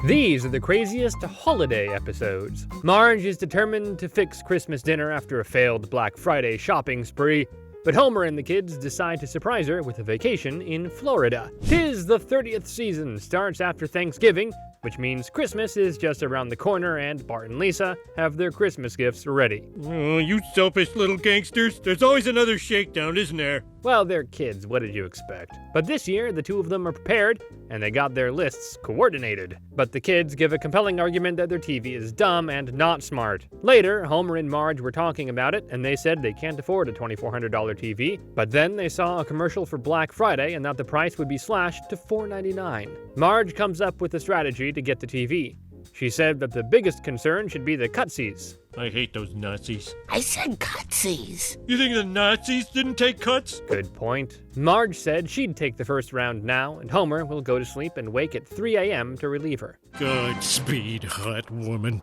These are the craziest holiday episodes. Marge is determined to fix Christmas dinner after a failed Black Friday shopping spree, but Homer and the kids decide to surprise her with a vacation in Florida. 'Tis the 30th season, starts after Thanksgiving, which means Christmas is just around the corner and Bart and Lisa have their Christmas gifts ready. Oh, you selfish little gangsters. There's always another shakedown, isn't there? Well, they're kids, what did you expect? But this year, the two of them are prepared, and they got their lists coordinated. But the kids give a compelling argument that their TV is dumb and not smart. Later, Homer and Marge were talking about it, and they said they can't afford a $2,400 TV. But then they saw a commercial for Black Friday and that the price would be slashed to $4.99. Marge comes up with a strategy to get the TV. She said that the biggest concern should be the cutsies. I hate those Nazis. I said cutsies. You think the Nazis didn't take cuts? Good point. Marge said she'd take the first round now, and Homer will go to sleep and wake at 3 a.m. to relieve her. Godspeed, hot woman.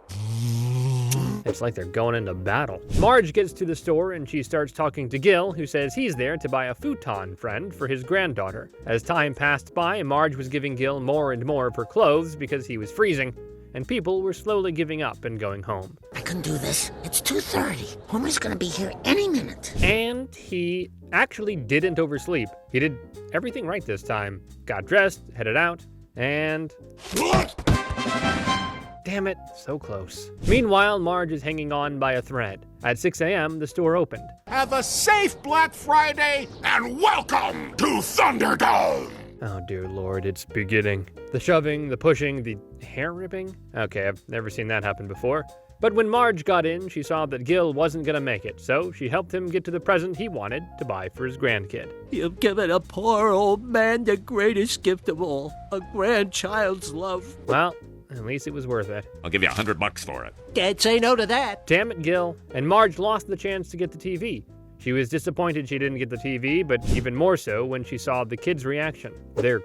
It's like they're going into battle. Marge gets to the store and she starts talking to Gil, who says he's there to buy a futon friend for his granddaughter. As time passed by, Marge was giving Gil more and more of her clothes because he was freezing, and people were slowly giving up and going home. I can do this. It's 2:30. Homer's gonna be here any minute. And he actually didn't oversleep. He did everything right this time. Got dressed, headed out, and... Damn it, so close. Meanwhile, Marge is hanging on by a thread. At 6 a.m., the store opened. Have a safe Black Friday and welcome to Thunderdome! Oh dear lord, it's beginning. The shoving, the pushing, the hair ripping? Okay, I've never seen that happen before. But when Marge got in, she saw that Gil wasn't gonna make it, so she helped him get to the present he wanted to buy for his grandkid. You've given a poor old man the greatest gift of all, a grandchild's love. Well, at least it was worth it. I'll give you $100 for it. Can't say no to that. Damn it, Gil. And Marge lost the chance to get the TV. She was disappointed she didn't get the TV, but even more so when she saw the kids' reaction. They're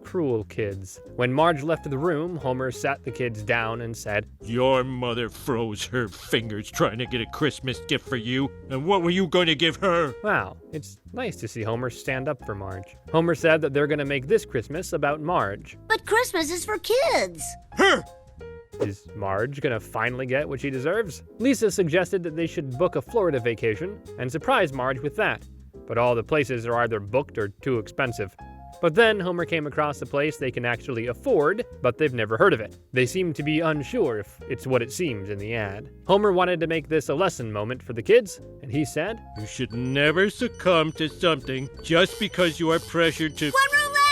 cruel kids. When Marge left the room, Homer sat the kids down and said, Your mother froze her fingers trying to get a Christmas gift for you, and what were you going to give her? Wow, it's nice to see Homer stand up for Marge. Homer said that they're going to make this Christmas about Marge. But Christmas is for kids. Her! Is Marge gonna finally get what she deserves? Lisa suggested that they should book a Florida vacation and surprise Marge with that. But all the places are either booked or too expensive. But then Homer came across a place they can actually afford, but they've never heard of it. They seem to be unsure if it's what it seems in the ad. Homer wanted to make this a lesson moment for the kids, and he said, You should never succumb to something just because you are pressured to... One room left!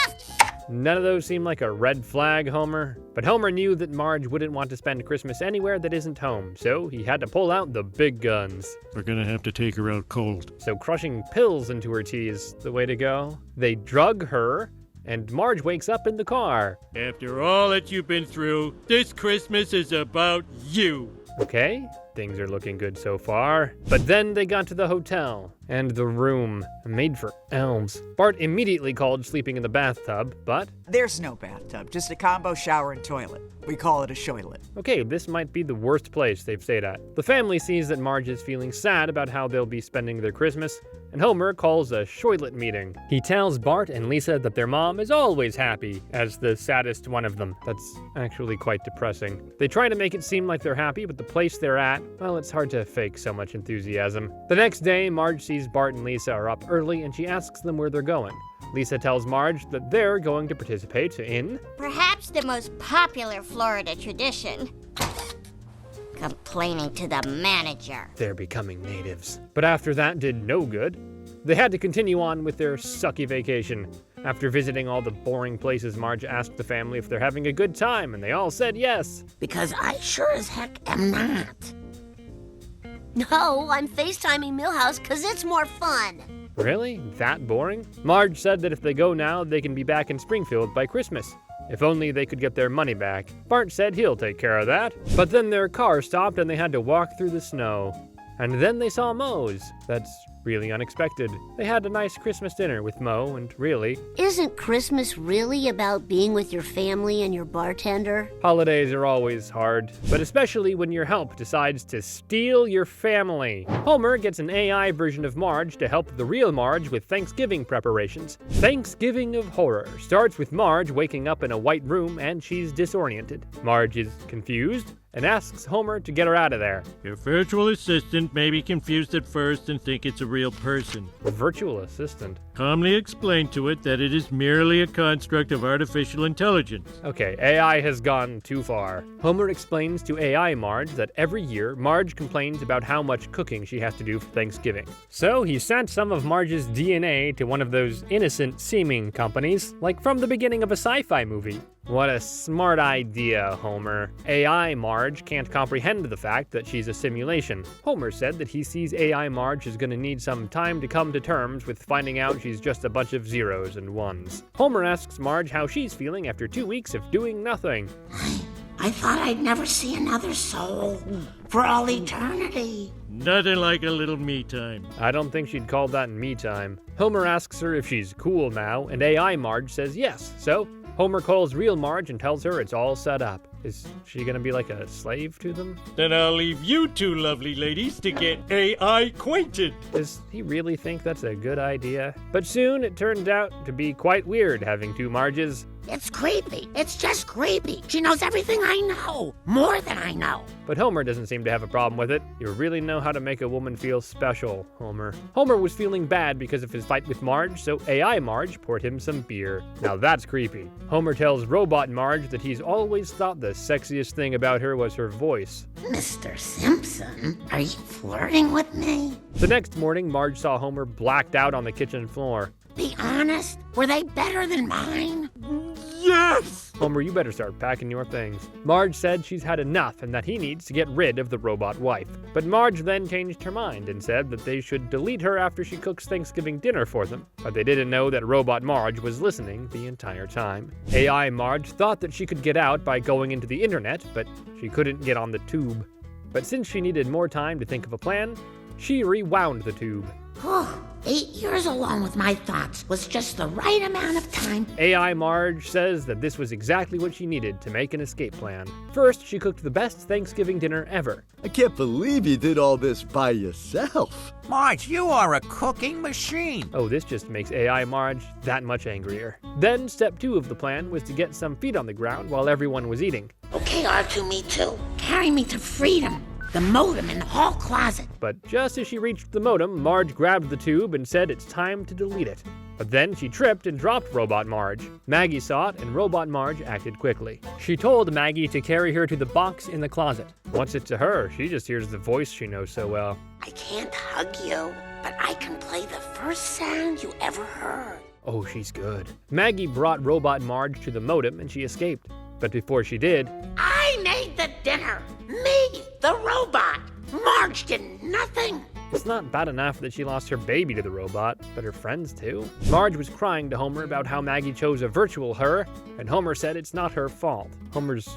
None of those seem like a red flag, Homer. But Homer knew that Marge wouldn't want to spend Christmas anywhere that isn't home, so he had to pull out the big guns. We're gonna have to take her out cold. So crushing pills into her tea is the way to go. They drug her, and Marge wakes up in the car. After all that you've been through, this Christmas is about you. Okay, things are looking good so far. But then they got to the hotel, and the room, made for elves. Bart immediately called sleeping in the bathtub, but... There's no bathtub, just a combo shower and toilet. We call it a shoilet. Okay, this might be the worst place they've stayed at. The family sees that Marge is feeling sad about how they'll be spending their Christmas, and Homer calls a shoilet meeting. He tells Bart and Lisa that their mom is always happy, as the saddest one of them. That's actually quite depressing. They try to make it seem like they're happy, but the place they're at, well, it's hard to fake so much enthusiasm. The next day, Marge sees Bart and Lisa are up early, and she asks them where they're going. Lisa tells Marge that they're going to participate in... Perhaps the most popular Florida tradition. Complaining to the manager. They're becoming natives. But after that did no good. They had to continue on with their sucky vacation. After visiting all the boring places, Marge asked the family if they're having a good time, and they all said yes. Because I sure as heck am not. No, I'm FaceTiming Millhouse because it's more fun. Really? That boring? Marge said that if they go now, they can be back in Springfield by Christmas. If only they could get their money back. Bart said he'll take care of that. But then their car stopped and they had to walk through the snow. And then they saw Moe's. That's really unexpected. They had a nice Christmas dinner with Mo, and really, Isn't Christmas really about being with your family and your bartender? holidays are always hard, but especially when your help decides to steal your family. Homer gets an AI version of Marge to help the real Marge with Thanksgiving preparations. Thanksgiving of Horror starts with Marge waking up in a white room and she's disoriented. Marge is confused and asks Homer to get her out of there. Your virtual assistant may be confused at first and think it's a real person. The virtual assistant. Calmly explain to it that it is merely a construct of artificial intelligence. Okay, AI has gone too far. Homer explains to AI Marge that every year Marge complains about how much cooking she has to do for Thanksgiving. So he sent some of Marge's DNA to one of those innocent-seeming companies, like from the beginning of a sci-fi movie. What a smart idea, Homer. AI Marge can't comprehend the fact that she's a simulation. Homer said that he sees AI Marge is going to need some time to come to terms with finding out she's just a bunch of zeros and ones. Homer asks Marge how she's feeling after 2 weeks of doing nothing. I thought I'd never see another soul for all eternity. Nothing like a little me time. I don't think she'd call that me time. Homer asks her if she's cool now, and AI Marge says yes. So Homer calls real Marge and tells her it's all set up. Is she gonna be like a slave to them? Then I'll leave you two lovely ladies to get AI acquainted. Does he really think that's a good idea? But soon it turned out to be quite weird having two Marges. It's creepy. It's just creepy. She knows everything I know. More than I know. But Homer doesn't seem to have a problem with it. You really know how to make a woman feel special, Homer. Homer was feeling bad because of his fight with Marge, so AI Marge poured him some beer. Now that's creepy. Homer tells Robot Marge that he's always thought the sexiest thing about her was her voice. Mr. Simpson, are you flirting with me? The next morning, Marge saw Homer blacked out on the kitchen floor. Be honest, were they better than mine? Yes! Homer, you better start packing your things. Marge said she's had enough and that he needs to get rid of the robot wife. But Marge then changed her mind and said that they should delete her after she cooks Thanksgiving dinner for them. But they didn't know that Robot Marge was listening the entire time. AI Marge thought that she could get out by going into the internet, but she couldn't get on the tube. But since she needed more time to think of a plan, she rewound the tube. 8 years alone with my thoughts was just the right amount of time. AI Marge says that this was exactly what she needed to make an escape plan. First, she cooked the best Thanksgiving dinner ever. I can't believe you did all this by yourself. Marge, you are a cooking machine. Oh, this just makes AI Marge that much angrier. Then, step 2 of the plan was to get some feet on the ground while everyone was eating. Okay, R2-Me2, carry me to freedom. The modem in the hall closet. But just as she reached the modem, Marge grabbed the tube and said it's time to delete it. But then she tripped and dropped Robot Marge. Maggie saw it, and Robot Marge acted quickly. She told Maggie to carry her to the box in the closet. Once it's to her, she just hears the voice she knows so well. I can't hug you, but I can play the first sound you ever heard. Oh, she's good. Maggie brought Robot Marge to the modem and she escaped. But before she did, I made the dinner. Me, the robot. Marge did nothing. it's not bad enough that she lost her baby to the robot, but her friends too. Marge was crying to Homer about how Maggie chose a virtual her, and Homer said it's not her fault. Homer's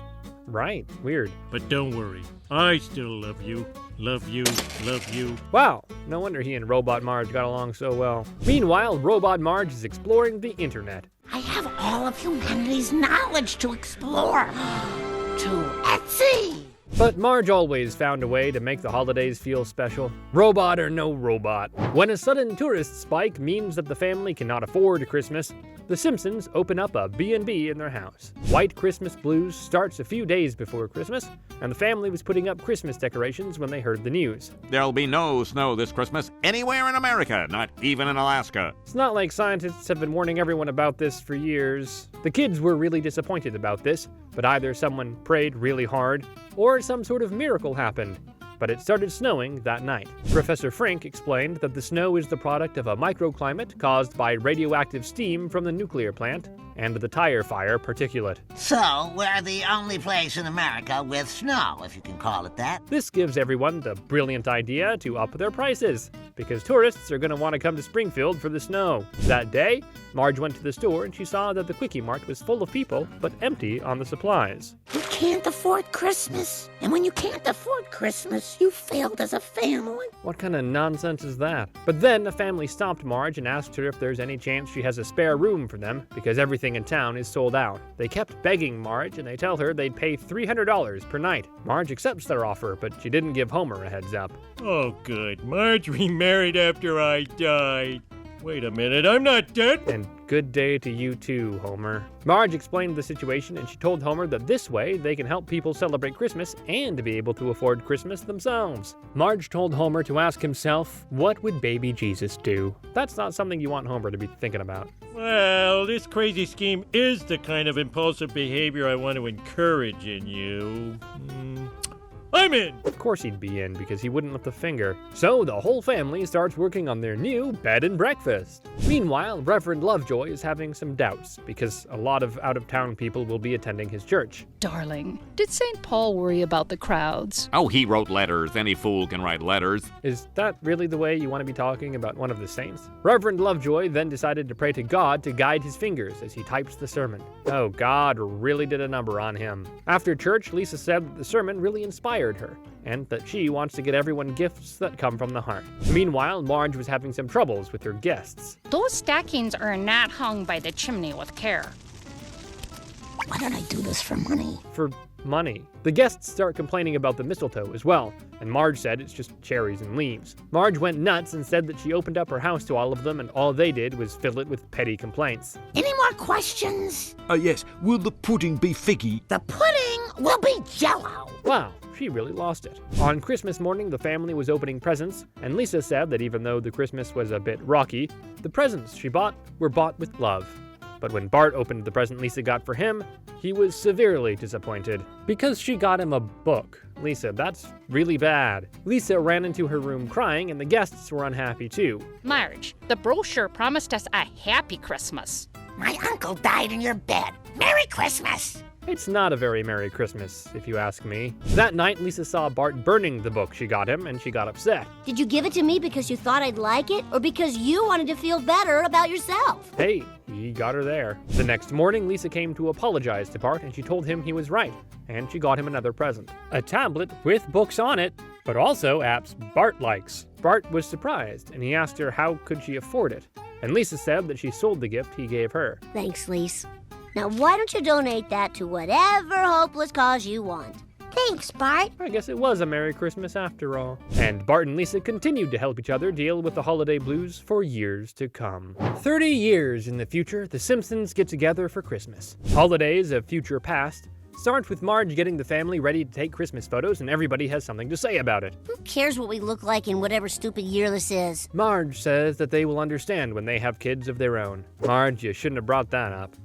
right. Weird. But don't worry, I still love you. Love you, love you. Wow, no wonder he and Robot Marge got along so well. Meanwhile, Robot Marge is exploring the internet. I have all of humanity's knowledge to explore. To Etsy. But Marge always found a way to make the holidays feel special. Robot or no robot. When a sudden tourist spike means that the family cannot afford Christmas, the Simpsons open up a B&B in their house. White Christmas Blues starts a few days before Christmas, and the family was putting up Christmas decorations when they heard the news. There'll be no snow this Christmas anywhere in America, not even in Alaska. It's not like scientists have been warning everyone about this for years. The kids were really disappointed about this, but either someone prayed really hard, or some sort of miracle happened. But it started snowing that night. Professor Frink explained that the snow is the product of a microclimate caused by radioactive steam from the nuclear plant and the tire fire particulate. So, we're the only place in America with snow, if you can call it that. This gives everyone the brilliant idea to up their prices, because tourists are going to want to come to Springfield for the snow. That day, Marge went to the store and she saw that the Quickie Mart was full of people, but empty on the supplies. You can't afford Christmas. And when you can't afford Christmas, you failed as a family. What kind of nonsense is that? But then a family stopped Marge and asked her if there's any chance she has a spare room for them because everything in town is sold out. They kept begging Marge and they tell her they'd pay $300 per night. Marge accepts their offer, but she didn't give Homer a heads up. Oh, good. Marge remarried after I died. Wait a minute, I'm not dead. And good day to you too, Homer. Marge explained the situation and she told Homer that this way they can help people celebrate Christmas and to be able to afford Christmas themselves. Marge told Homer to ask himself, what would baby Jesus do? That's not something you want Homer to be thinking about. Well, this crazy scheme is the kind of impulsive behavior I want to encourage in you. I'm in! Of course he'd be in, because he wouldn't lift a finger. So the whole family starts working on their new bed and breakfast. Meanwhile, Reverend Lovejoy is having some doubts, because a lot of out-of-town people will be attending his church. Darling, did St. Paul worry about the crowds? Oh, he wrote letters. Any fool can write letters. Is that really the way you want to be talking about one of the saints? Reverend Lovejoy then decided to pray to God to guide his fingers as he types the sermon. Oh, God really did a number on him. After church, Lisa said that the sermon really inspired her, and that she wants to get everyone gifts that come from the heart. Meanwhile, Marge was having some troubles with her guests. Those stockings are not hung by the chimney with care. Why don't I do this for money? For money. The guests start complaining about the mistletoe as well, and Marge said it's just cherries and leaves. Marge went nuts and said that she opened up her house to all of them and all they did was fill it with petty complaints. Any more questions? Yes. Will the pudding be figgy? The pudding will be Jell-O. Wow, she really lost it. On Christmas morning, the family was opening presents, and Lisa said that even though the Christmas was a bit rocky, the presents she bought were bought with love. But when Bart opened the present Lisa got for him, he was severely disappointed. Because she got him a book. Lisa, that's really bad. Lisa ran into her room crying, and the guests were unhappy too. Marge, the brochure promised us a happy Christmas. My uncle died in your bed. Merry Christmas! It's not a very Merry Christmas, if you ask me. That night, Lisa saw Bart burning the book she got him, and she got upset. Did you give it to me because you thought I'd like it, or because you wanted to feel better about yourself? Hey, he got her there. The next morning, Lisa came to apologize to Bart, and she told him he was right, and she got him another present. A tablet with books on it, but also apps Bart likes. Bart was surprised, and he asked her how could she afford it, and Lisa said that she sold the gift he gave her. Thanks, Lise. Now why don't you donate that to whatever hopeless cause you want? Thanks, Bart. I guess it was a Merry Christmas after all. And Bart and Lisa continued to help each other deal with the holiday blues for years to come. 30 years in the future, the Simpsons get together for Christmas. Holidays of future past starts with Marge getting the family ready to take Christmas photos, and everybody has something to say about it. Who cares what we look like in whatever stupid year this is? Marge says that they will understand when they have kids of their own. Marge, you shouldn't have brought that up.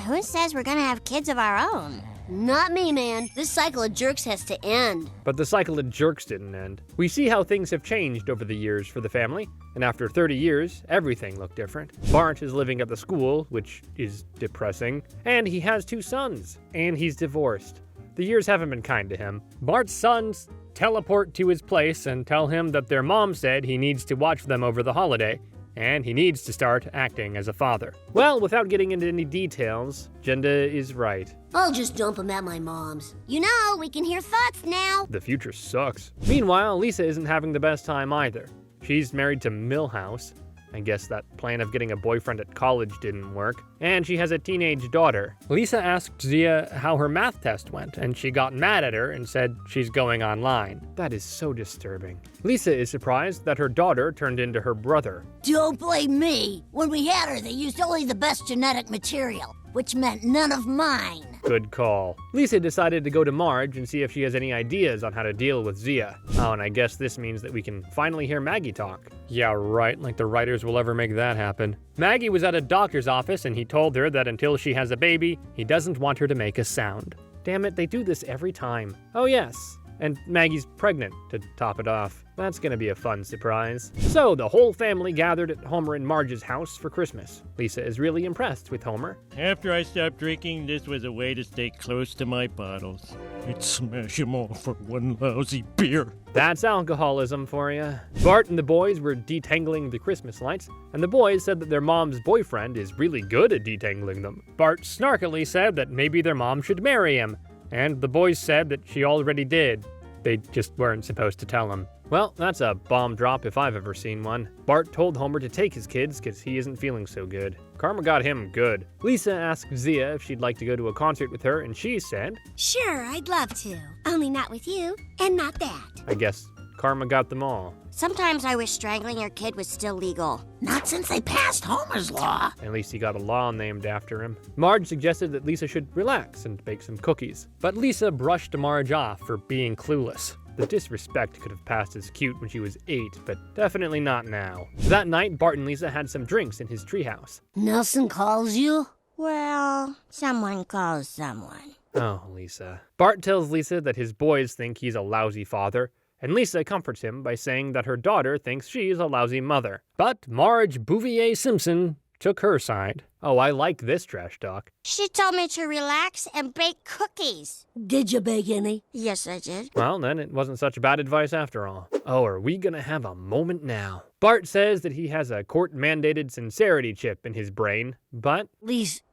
Who says we're gonna have kids of our own? Not me, man. This cycle of jerks has to end. But the cycle of jerks didn't end. We see how things have changed over the years for the family, and after 30 years, everything looked different. Bart is living at the school, which is depressing, and he has 2 sons, and he's divorced. The years haven't been kind to him. Bart's sons teleport to his place and tell him that their mom said he needs to watch them over the holiday, and he needs to start acting as a father. Well, without getting into any details, Jenda is right. I'll just dump him at my mom's. You know, we can hear thoughts now. The future sucks. Meanwhile, Lisa isn't having the best time either. She's married to Milhouse. I guess that plan of getting a boyfriend at college didn't work. And she has a teenage daughter. Lisa asked Zia how her math test went, and she got mad at her and said she's going online. That is so disturbing. Lisa is surprised that her daughter turned into her brother. Don't blame me. When we had her, they used only the best genetic material, which meant none of mine. Good call. Lisa decided to go to Marge and see if she has any ideas on how to deal with Zia. Oh, and I guess this means that we can finally hear Maggie talk. Yeah, right, like the writers will ever make that happen. Maggie was at a doctor's office and he told her that until she has a baby, he doesn't want her to make a sound. Damn it, they do this every time. Oh yes, and Maggie's pregnant to top it off. That's gonna be a fun surprise. So the whole family gathered at Homer and Marge's house for Christmas. Lisa is really impressed with Homer. After I stopped drinking, this was a way to stay close to my bottles. I'd smash them all for one lousy beer. That's alcoholism for you. Bart and the boys were detangling the Christmas lights, and the boys said that their mom's boyfriend is really good at detangling them. Bart snarkily said that maybe their mom should marry him, and the boys said that she already did. They just weren't supposed to tell him. Well, that's a bomb drop if I've ever seen one. Bart told Homer to take his kids because he isn't feeling so good. Karma got him good. Lisa asked Zia if she'd like to go to a concert with her, and she said, Sure, I'd love to. Only not with you, and not that. I guess Karma got them all. Sometimes I wish strangling your kid was still legal. Not since they passed Homer's Law. At least he got a law named after him. Marge suggested that Lisa should relax and bake some cookies. But Lisa brushed Marge off for being clueless. The disrespect could have passed as cute when she was 8, but definitely not now. That night, Bart and Lisa had some drinks in his treehouse. Nelson calls you? Well, someone calls someone. Oh, Lisa. Bart tells Lisa that his boys think he's a lousy father, and Lisa comforts him by saying that her daughter thinks she's a lousy mother. But Marge Bouvier Simpson took her side. Oh, I like this trash talk. She told me to relax and bake cookies. Did you bake any? Yes, I did. Well, then it wasn't such bad advice after all. Oh, are we gonna have a moment now? Bart says that he has a court-mandated sincerity chip in his brain, but... Lise,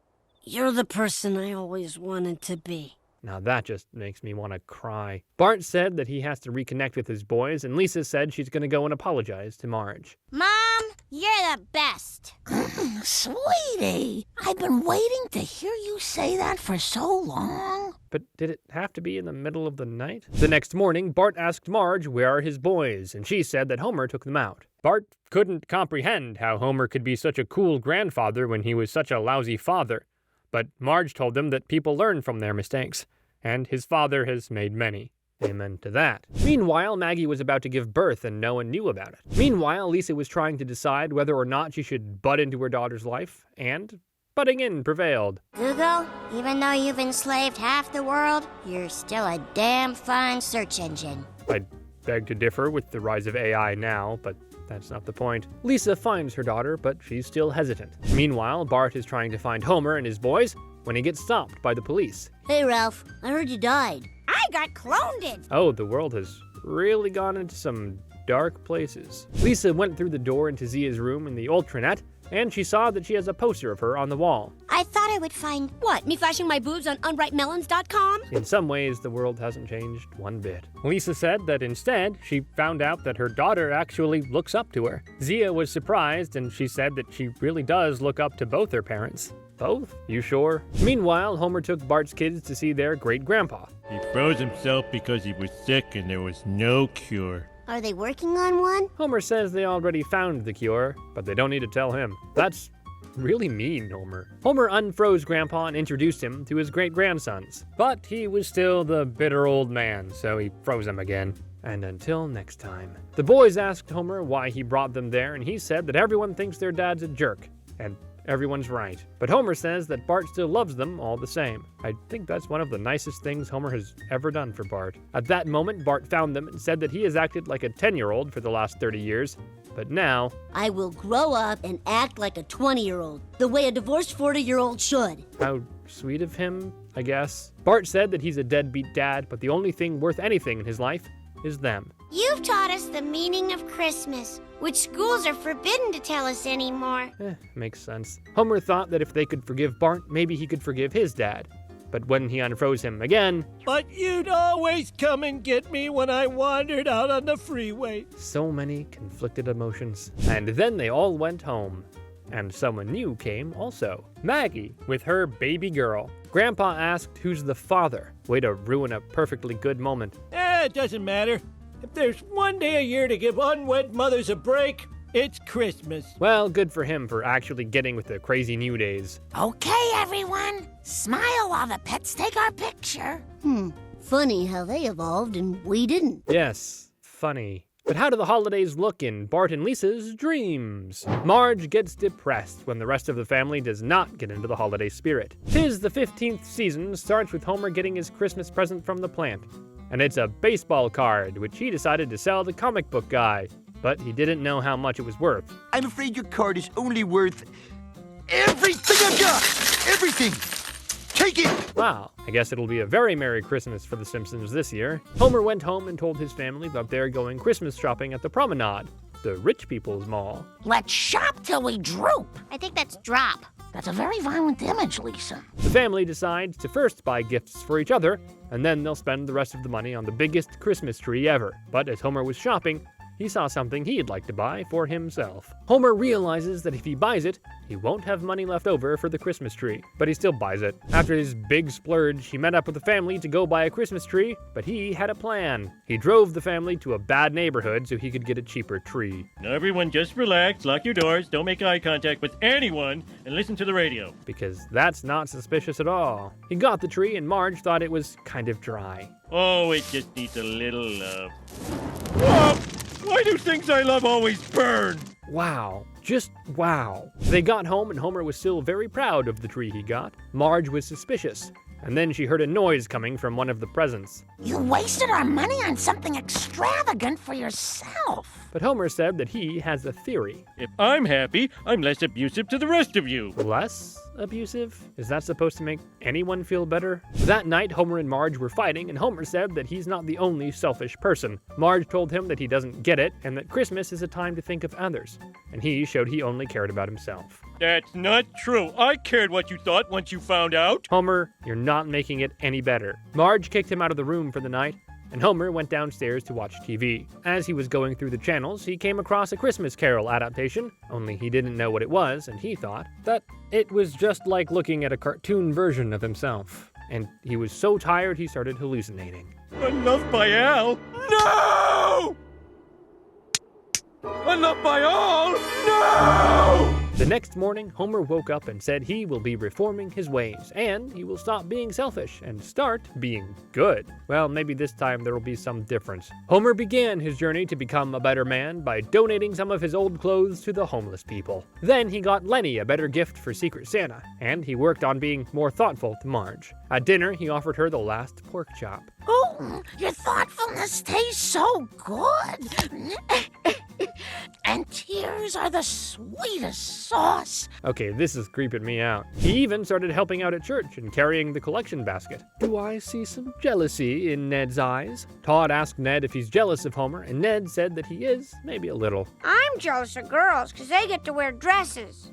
you're the person I always wanted to be. Now that just makes me want to cry. Bart said that he has to reconnect with his boys, and Lisa said she's gonna go and apologize to Marge. Mom, you're the best. Sweetie, I've been waiting to hear you say that for so long. But did it have to be in the middle of the night? The next morning, Bart asked Marge where are his boys, and she said that Homer took them out. Bart couldn't comprehend how Homer could be such a cool grandfather when he was such a lousy father. But Marge told him that people learn from their mistakes, and his father has made many. Amen to that. Meanwhile, Maggie was about to give birth and no one knew about it. Meanwhile, Lisa was trying to decide whether or not she should butt into her daughter's life, and butting in prevailed. Google, even though you've enslaved half the world, you're still a damn fine search engine. I'd beg to differ with the rise of AI now, but that's not the point. Lisa finds her daughter, but she's still hesitant. Meanwhile, Bart is trying to find Homer and his boys when he gets stopped by the police. Hey, Ralph, I heard you died. I got cloned. Oh, the world has really gone into some dark places. Lisa went through the door into Zia's room in the Ultranet, and she saw that she has a poster of her on the wall. I thought I would find... What, me flashing my boobs on unripemelons.com? In some ways, the world hasn't changed one bit. Lisa said that instead, she found out that her daughter actually looks up to her. Zia was surprised, and she said that she really does look up to both her parents. Both? You sure? Meanwhile, Homer took Bart's kids to see their great-grandpa. He froze himself because he was sick and there was no cure. Are they working on one? Homer says they already found the cure, but they don't need to tell him. That's really mean, Homer. Homer unfroze Grandpa and introduced him to his great-grandsons. But he was still the bitter old man, so he froze him again. And until next time. The boys asked Homer why he brought them there, and he said that everyone thinks their dad's a jerk. And everyone's right. But Homer says that Bart still loves them all the same. I think that's one of the nicest things Homer has ever done for Bart. At that moment, Bart found them and said that he has acted like a 10-year-old for the last 30 years. But now... I will grow up and act like a 20-year-old, the way a divorced 40-year-old should. How sweet of him, I guess. Bart said that he's a deadbeat dad, but the only thing worth anything in his life is them. You've taught us the meaning of Christmas, which schools are forbidden to tell us anymore. Makes sense. Homer thought that if they could forgive Bart, maybe he could forgive his dad. But when he unfroze him again... But you'd always come and get me when I wandered out on the freeway. So many conflicted emotions. And then they all went home. And someone new came also. Maggie, with her baby girl. Grandpa asked who's the father. Way to ruin a perfectly good moment. It doesn't matter. If there's one day a year to give unwed mothers a break, it's Christmas. Well, good for him for actually getting with the crazy new days. Okay, everyone. Smile while the pets take our picture. Funny how they evolved and we didn't. Yes, funny. But how do the holidays look in Bart and Lisa's dreams? Marge gets depressed when the rest of the family does not get into the holiday spirit. 'Tis the 15th season starts with Homer getting his Christmas present from the plant. And it's a baseball card, which he decided to sell the comic book guy. But he didn't know how much it was worth. I'm afraid your card is only worth everything I've got! Everything! Take it! Wow, I guess it'll be a very Merry Christmas for the Simpsons this year. Homer went home and told his family that they're going Christmas shopping at the Promenade, the rich people's mall. Let's shop till we droop. I think that's drop. That's a very violent image, Lisa. The family decides to first buy gifts for each other, and then they'll spend the rest of the money on the biggest Christmas tree ever. But as Homer was shopping, he saw something he'd like to buy for himself. Homer realizes that if he buys it, he won't have money left over for the Christmas tree, but he still buys it. After his big splurge, he met up with the family to go buy a Christmas tree, but he had a plan. He drove the family to a bad neighborhood so he could get a cheaper tree. Now everyone just relax, lock your doors, don't make eye contact with anyone, and listen to the radio. Because that's not suspicious at all. He got the tree and Marge thought it was kind of dry. Oh, it just needs a little love. Oh! Why do things I love always burn? Wow. Just wow. They got home and Homer was still very proud of the tree he got. Marge was suspicious. And then she heard a noise coming from one of the presents. You wasted our money on something extravagant for yourself. But Homer said that he has a theory. If I'm happy, I'm less abusive to the rest of you. Less abusive? Is that supposed to make anyone feel better? That night, Homer and Marge were fighting, and Homer said that he's not the only selfish person. Marge told him that he doesn't get it, and that Christmas is a time to think of others. And he showed he only cared about himself. That's not true. I cared what you thought once you found out. Homer, you're not making it any better. Marge kicked him out of the room for the night, and Homer went downstairs to watch TV. As he was going through the channels, he came across a Christmas Carol adaptation, only he didn't know what it was, and he thought that it was just like looking at a cartoon version of himself. And he was so tired he started hallucinating. Enough by Al? No! Enough by all? No! The next morning, Homer woke up and said he will be reforming his ways, and he will stop being selfish and start being good. Well, maybe this time there will be some difference. Homer began his journey to become a better man by donating some of his old clothes to the homeless people. Then he got Lenny a better gift for Secret Santa, and he worked on being more thoughtful to Marge. At dinner, he offered her the last pork chop. Oh, your thoughtfulness tastes so good. And tears are the sweetest sauce. Okay, this is creeping me out. He even started helping out at church and carrying the collection basket. Do I see some jealousy in Ned's eyes? Todd asked Ned if he's jealous of Homer, and Ned said that he is, maybe a little. I'm jealous of girls because they get to wear dresses.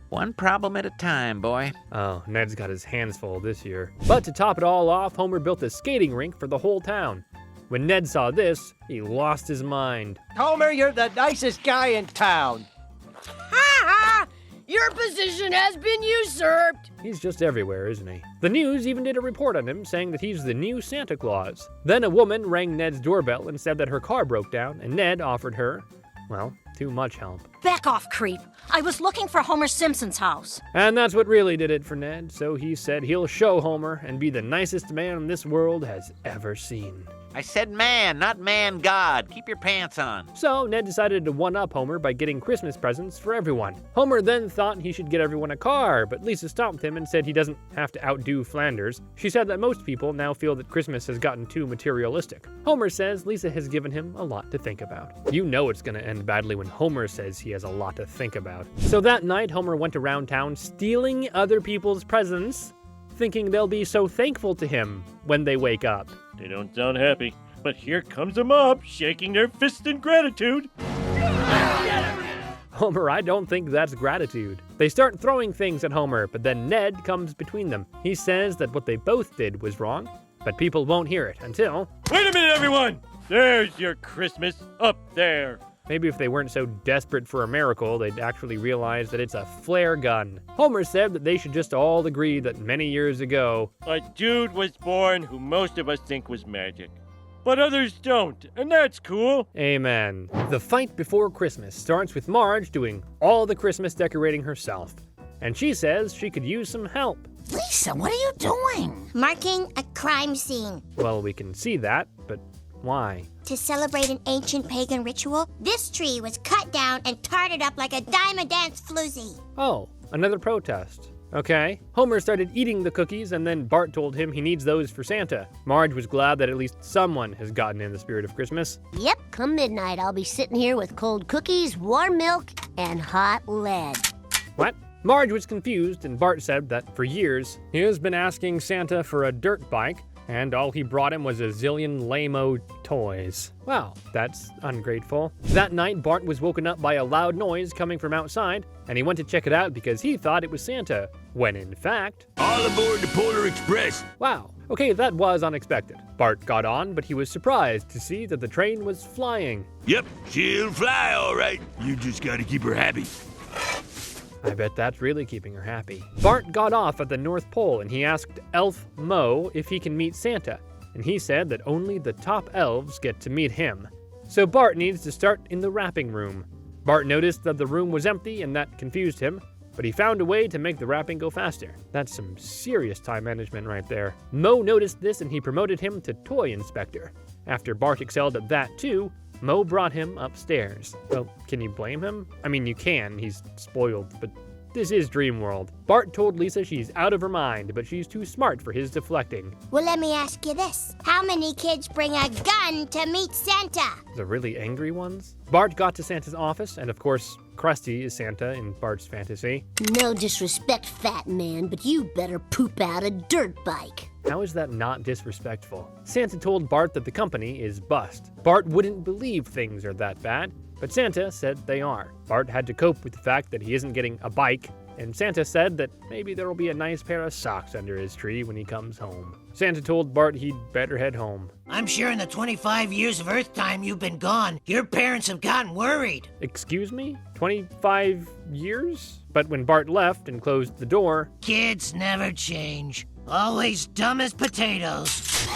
One problem at a time, boy. Oh, Ned's got his hands full this year. But to top it all off, Homer built a skating rink for the whole town. When Ned saw this, he lost his mind. Homer, you're the nicest guy in town. Ha ha! Your position has been usurped. He's just everywhere, isn't he? The news even did a report on him, saying that he's the new Santa Claus. Then a woman rang Ned's doorbell and said that her car broke down, and Ned offered her, well, too much help. Back off, creep. I was looking for Homer Simpson's house. And that's what really did it for Ned, so he said he'll show Homer and be the nicest man this world has ever seen. I said man, not man God. Keep your pants on. So Ned decided to one-up Homer by getting Christmas presents for everyone. Homer then thought he should get everyone a car, but Lisa stopped him and said he doesn't have to outdo Flanders. She said that most people now feel that Christmas has gotten too materialistic. Homer says Lisa has given him a lot to think about. You know it's gonna end badly when Homer says he has a lot to think about. So that night, Homer went around town stealing other people's presents, thinking they'll be so thankful to him when they wake up. They don't sound happy, but here comes a mob shaking their fists in gratitude. Homer, I don't think that's gratitude. They start throwing things at Homer, but then Ned comes between them. He says that what they both did was wrong, but people won't hear it until... Wait a minute, everyone! There's your Christmas up there. Maybe if they weren't so desperate for a miracle, they'd actually realize that it's a flare gun. Homer said that they should just all agree that many years ago, a dude was born who most of us think was magic. But others don't, and that's cool. Amen. The fight before Christmas starts with Marge doing all the Christmas decorating herself. And she says she could use some help. Lisa, what are you doing? Marking a crime scene. Well, we can see that, but why? To celebrate an ancient pagan ritual, this tree was cut down and tarted up like a diamond dance floozy. Oh, another protest. Okay. Homer started eating the cookies, and then Bart told him he needs those for Santa. Marge was glad that at least someone has gotten in the spirit of Christmas. Yep, come midnight, I'll be sitting here with cold cookies, warm milk, and hot lead. What? Marge was confused, and Bart said that for years, he has been asking Santa for a dirt bike, and all he brought him was a zillion lame-o toys. Wow, that's ungrateful. That night, Bart was woken up by a loud noise coming from outside, and he went to check it out because he thought it was Santa, when in fact... All aboard the Polar Express. Wow, okay, that was unexpected. Bart got on, but he was surprised to see that the train was flying. Yep, she'll fly all right. You just gotta keep her happy. I bet that's really keeping her happy. Bart got off at the North Pole and he asked Elf Mo if he can meet Santa, and he said that only the top elves get to meet him. So Bart needs to start in the wrapping room. Bart noticed that the room was empty and that confused him, but he found a way to make the wrapping go faster. That's some serious time management right there. Mo noticed this and he promoted him to Toy Inspector. After Bart excelled at that too, Mo brought him upstairs. Well, can you blame him? I mean, you can, he's spoiled, but this is Dream World. Bart told Lisa she's out of her mind, but she's too smart for his deflecting. Well, let me ask you this. How many kids bring a gun to meet Santa? The really angry ones? Bart got to Santa's office, and of course, Krusty is Santa in Bart's fantasy. No disrespect, fat man, but you better poop out a dirt bike. How is that not disrespectful? Santa told Bart that the company is bust. Bart wouldn't believe things are that bad, but Santa said they are. Bart had to cope with the fact that he isn't getting a bike, and Santa said that maybe there'll be a nice pair of socks under his tree when he comes home. Santa told Bart he'd better head home. I'm sure in the 25 years of Earth time you've been gone, your parents have gotten worried. Excuse me? 25 years? But when Bart left and closed the door... Kids never change. Always dumb as potatoes.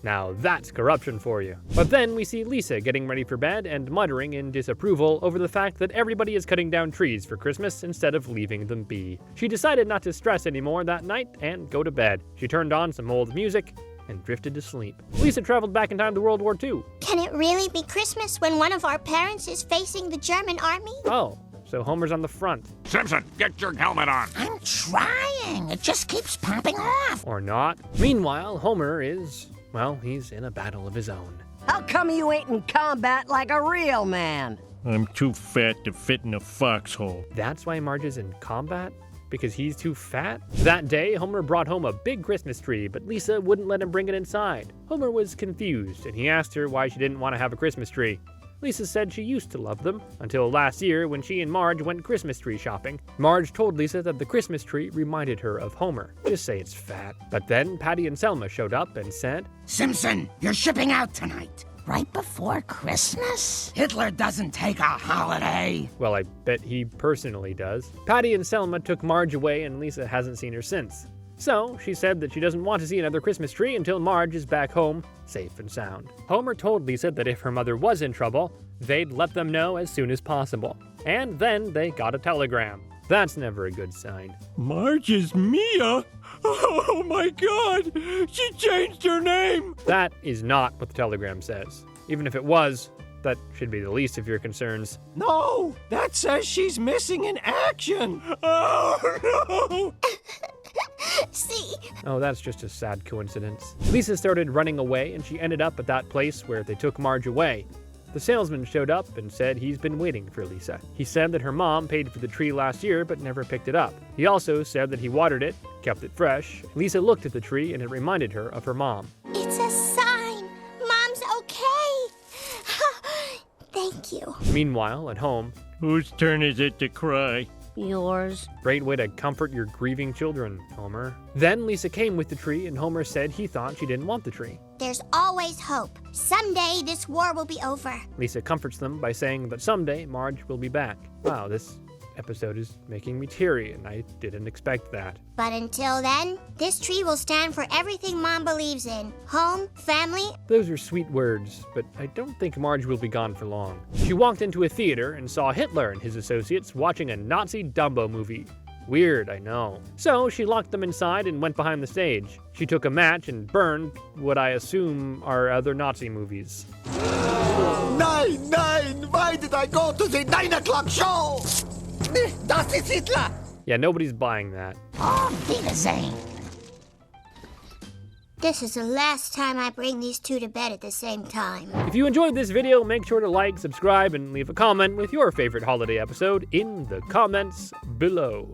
Now that's corruption for you. But then we see Lisa getting ready for bed and muttering in disapproval over the fact that everybody is cutting down trees for Christmas instead of leaving them be. She decided not to stress anymore that night and go to bed. She turned on some old music and drifted to sleep. Lisa traveled back in time to World War II. Can it really be Christmas when one of our parents is facing the German army? Oh. So Homer's on the front. Simpson, get your helmet on. I'm trying. It just keeps popping off. Or not. Meanwhile, Homer is, well, he's in a battle of his own. How come you ain't in combat like a real man? I'm too fat to fit in a foxhole. That's why Marge is in combat? Because he's too fat? That day, Homer brought home a big Christmas tree, but Lisa wouldn't let him bring it inside. Homer was confused, and he asked her why she didn't want to have a Christmas tree. Lisa said she used to love them, until last year when she and Marge went Christmas tree shopping. Marge told Lisa that the Christmas tree reminded her of Homer. Just say it's fat. But then Patty and Selma showed up and said, Simpson, you're shipping out tonight. Right before Christmas? Hitler doesn't take a holiday. Well, I bet he personally does. Patty and Selma took Marge away and Lisa hasn't seen her since. So, she said that she doesn't want to see another Christmas tree until Marge is back home, safe and sound. Homer told Lisa that if her mother was in trouble, they'd let them know as soon as possible. And then they got a telegram. That's never a good sign. Marge is Mia? Oh my God! She changed her name! That is not what the telegram says. Even if it was, that should be the least of your concerns. No! That says she's missing in action! Oh no! See? Oh, that's just a sad coincidence. Lisa started running away and she ended up at that place where they took Marge away. The salesman showed up and said he's been waiting for Lisa. He said that her mom paid for the tree last year but never picked it up. He also said that he watered it, kept it fresh. Lisa looked at the tree and it reminded her of her mom. It's a sign. Mom's okay. Thank you. Meanwhile, at home, whose turn is it to cry? Yours. Great way to comfort your grieving children, Homer. Then Lisa came with the tree and Homer said he thought she didn't want the tree. There's always hope. Someday this war will be over. Lisa comforts them by saying that someday Marge will be back. Wow, this episode is making me teary and I didn't expect that. But until then, this tree will stand for everything Mom believes in. Home, family. Those are sweet words, but I don't think Marge will be gone for long. She walked into a theater and saw Hitler and his associates watching a Nazi Dumbo movie. Weird, I know. So she locked them inside and went behind the stage. She took a match and burned what I assume are other Nazi movies. 9, 9! Why did I go to the 9 o'clock show? Das ist Hitler! Yeah, nobody's buying that. Auf Wiedersehen. This is the last time I bring these two to bed at the same time. If you enjoyed this video, make sure to like, subscribe, and leave a comment with your favorite holiday episode in the comments below.